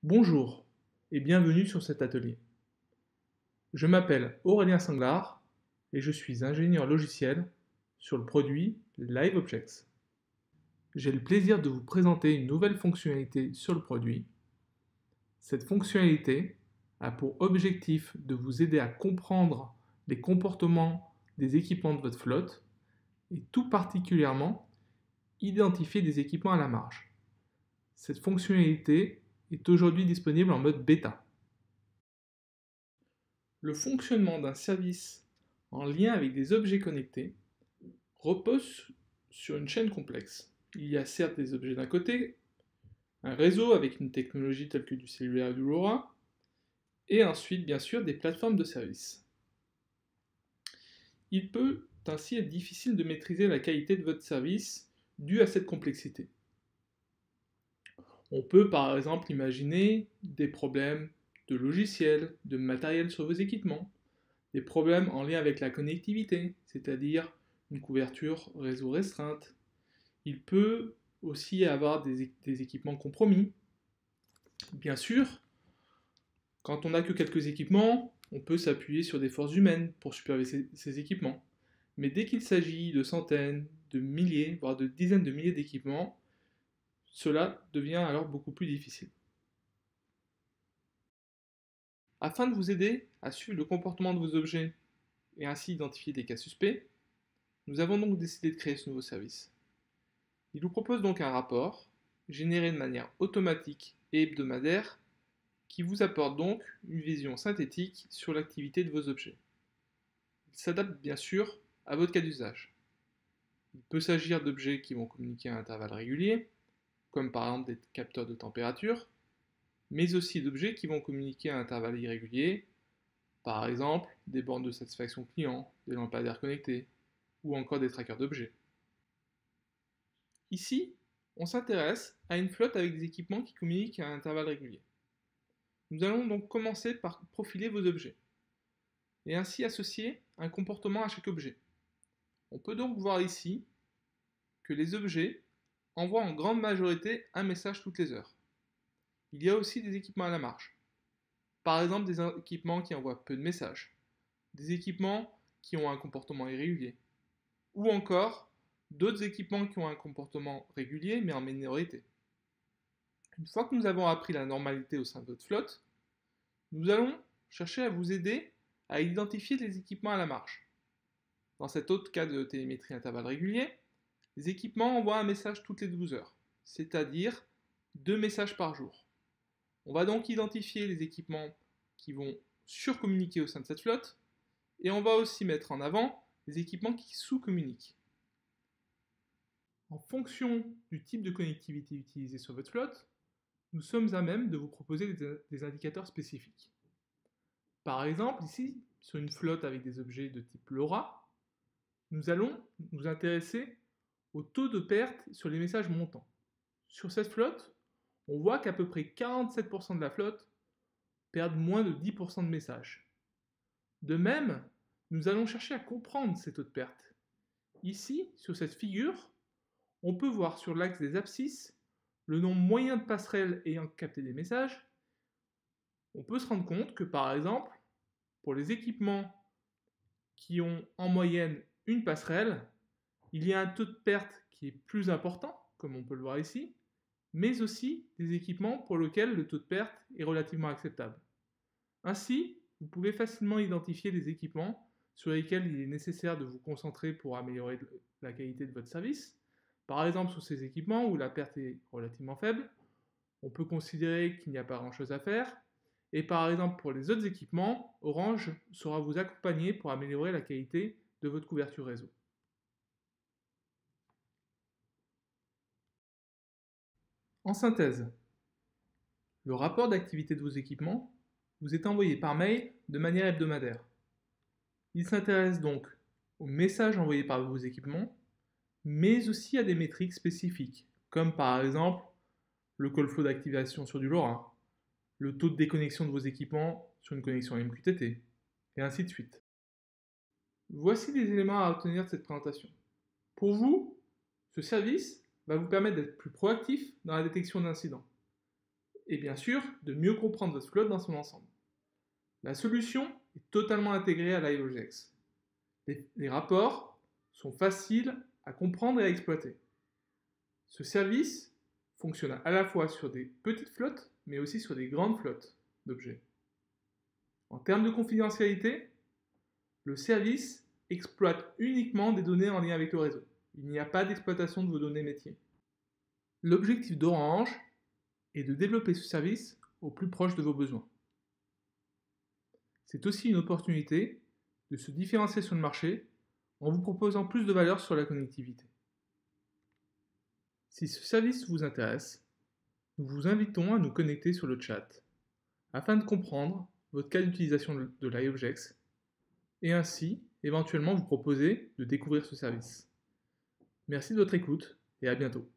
Bonjour et bienvenue sur cet atelier. Je m'appelle Aurélien Sanglard et je suis ingénieur logiciel sur le produit LiveObjects. J'ai le plaisir de vous présenter une nouvelle fonctionnalité sur le produit. Cette fonctionnalité a pour objectif de vous aider à comprendre les comportements des équipements de votre flotte et tout particulièrement identifier des équipements à la marge. Cette fonctionnalité est aujourd'hui disponible en mode bêta. Le fonctionnement d'un service en lien avec des objets connectés repose sur une chaîne complexe. Il y a certes des objets d'un côté, un réseau avec une technologie telle que du cellulaire et du LoRa, et ensuite bien sûr des plateformes de services. Il peut ainsi être difficile de maîtriser la qualité de votre service due à cette complexité. On peut par exemple imaginer des problèmes de logiciels, de matériel sur vos équipements, des problèmes en lien avec la connectivité, c'est-à-dire une couverture réseau restreinte. Il peut aussi y avoir des équipements compromis. Bien sûr, quand on n'a que quelques équipements, on peut s'appuyer sur des forces humaines pour superviser ces équipements. Mais dès qu'il s'agit de centaines, de milliers, voire de dizaines de milliers d'équipements, cela devient alors beaucoup plus difficile. Afin de vous aider à suivre le comportement de vos objets et ainsi identifier des cas suspects, nous avons donc décidé de créer ce nouveau service. Il vous propose donc un rapport, généré de manière automatique et hebdomadaire, qui vous apporte donc une vision synthétique sur l'activité de vos objets. Il s'adapte bien sûr à votre cas d'usage. Il peut s'agir d'objets qui vont communiquer à intervalles réguliers, comme par exemple des capteurs de température, mais aussi d'objets qui vont communiquer à intervalles irréguliers, par exemple des bornes de satisfaction client, des lampadaires connectés, ou encore des trackers d'objets. Ici, on s'intéresse à une flotte avec des équipements qui communiquent à intervalles réguliers. Nous allons donc commencer par profiler vos objets, et ainsi associer un comportement à chaque objet. On peut donc voir ici que les objets envoient en grande majorité un message toutes les heures. Il y a aussi des équipements à la marge. Par exemple, des équipements qui envoient peu de messages, des équipements qui ont un comportement irrégulier, ou encore d'autres équipements qui ont un comportement régulier mais en minorité. Une fois que nous avons appris la normalité au sein de votre flotte, nous allons chercher à vous aider à identifier les équipements à la marge. Dans cet autre cas de télémétrie intervalle régulier, les équipements envoient un message toutes les 12 heures, c'est-à-dire 2 messages par jour. On va donc identifier les équipements qui vont surcommuniquer au sein de cette flotte, et on va aussi mettre en avant les équipements qui sous-communiquent. En fonction du type de connectivité utilisé sur votre flotte, nous sommes à même de vous proposer des indicateurs spécifiques. Par exemple, ici, sur une flotte avec des objets de type LoRa, nous allons nous intéresser au taux de perte sur les messages montants. Sur cette flotte, on voit qu'à peu près 47% de la flotte perdent moins de 10% de messages. De même, nous allons chercher à comprendre ces taux de perte. Ici, sur cette figure, on peut voir sur l'axe des abscisses le nombre moyen de passerelles ayant capté des messages. On peut se rendre compte que par exemple, pour les équipements qui ont en moyenne une passerelle, il y a un taux de perte qui est plus important, comme on peut le voir ici, mais aussi des équipements pour lesquels le taux de perte est relativement acceptable. Ainsi, vous pouvez facilement identifier les équipements sur lesquels il est nécessaire de vous concentrer pour améliorer la qualité de votre service. Par exemple, sur ces équipements où la perte est relativement faible, on peut considérer qu'il n'y a pas grand-chose à faire. Et par exemple, pour les autres équipements, Orange saura vous accompagner pour améliorer la qualité de votre couverture réseau. En synthèse, le rapport d'activité de vos équipements vous est envoyé par mail de manière hebdomadaire. Il s'intéresse donc aux messages envoyés par vos équipements, mais aussi à des métriques spécifiques, comme par exemple le call flow d'activation sur du LoRa, le taux de déconnexion de vos équipements sur une connexion MQTT, et ainsi de suite. Voici les éléments à retenir de cette présentation. Pour vous, ce service va vous permettre d'être plus proactif dans la détection d'incidents. et bien sûr de mieux comprendre votre flotte dans son ensemble. La solution est totalement intégrée à LiveObjects. Les rapports sont faciles à comprendre et à exploiter. Ce service fonctionne à la fois sur des petites flottes, mais aussi sur des grandes flottes d'objets. En termes de confidentialité, le service exploite uniquement des données en lien avec le réseau. Il n'y a pas d'exploitation de vos données métiers. L'objectif d'Orange est de développer ce service au plus proche de vos besoins. C'est aussi une opportunité de se différencier sur le marché en vous proposant plus de valeur sur la connectivité. Si ce service vous intéresse, nous vous invitons à nous connecter sur le chat afin de comprendre votre cas d'utilisation de LiveObjects et ainsi éventuellement vous proposer de découvrir ce service. Merci de votre écoute et à bientôt.